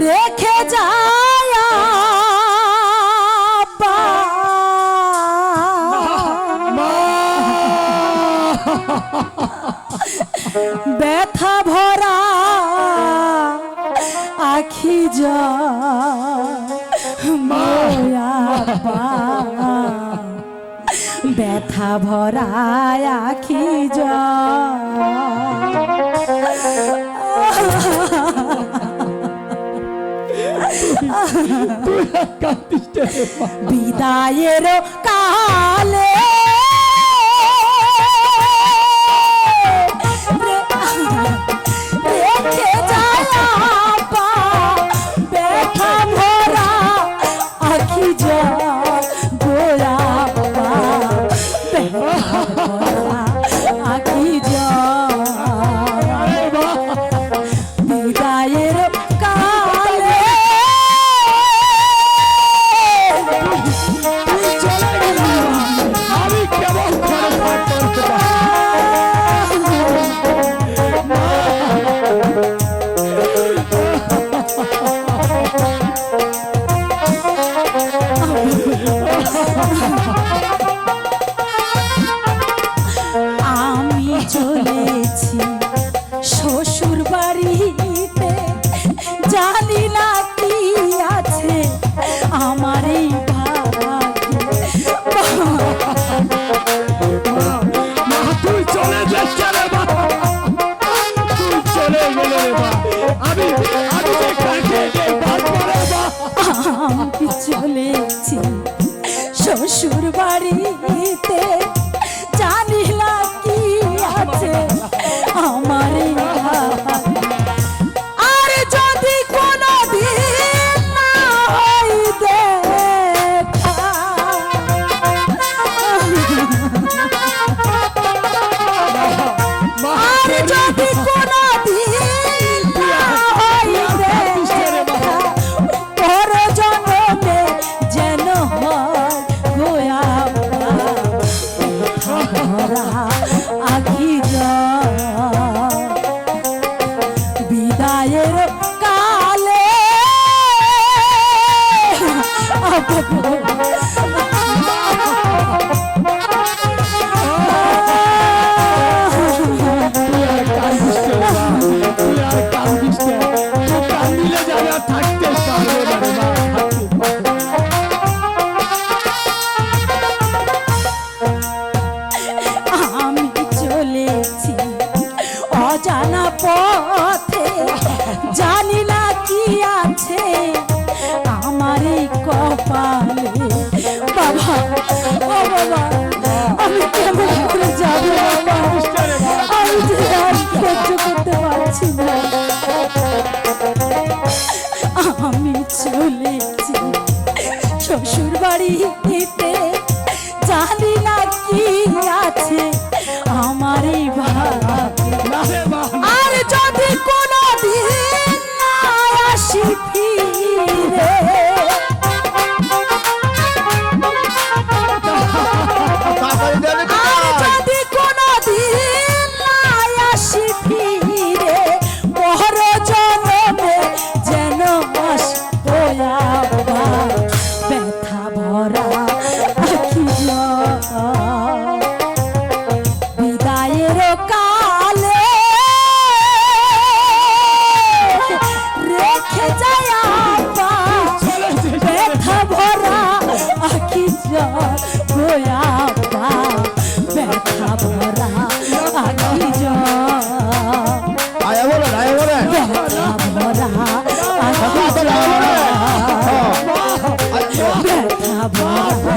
রেখে যায় ব্যথা ভরা আখি মায়া ব্যথা ভরা আখি বিদায়ের কালে রেখে যায় ব্যথা ভরা আখি গোয়া আখি বিদায়ের কালে আমি কেমন আমি চলেছি শ্বশুর বাড়িতে জানি না কি আছে আমার এই তুই চলে যাস রে মা, তুই চলে গেলে রে মা, আমি আমি চলেছি শ্বশুর বাড়িতে জানি না কি আছে আমার আর যদি কোনো দিন না হয় দেখা আর যদি কোনো দিন না হয় দেখা পর জন্মে যেন হয় গোয়া আখি বিদায়ের কালে আমি চলেছি অজানা পথে জানি না কি আছে আমার এই কপালে বাবা ও বাবা আমি কেমন করে যাবো বাবা আমি যে আর সহ্য করতে পারছি না আমি চলেছি শ্বশুর বাড়িতে জানি না কি আছে আমার এই আর যদি কোনো দিন না আসি ফিরে আর যদি কোনো দিন না আসি ফিরে পর জন্মে যেন আসবো ব্যথা ভরা আখি বিদায়ের কালে রেখে যায় ব্যথা ভরা আখি গোয়া ব্যথা ভরা আখি ব্যথা ভরা আখি ব্যথা ভরা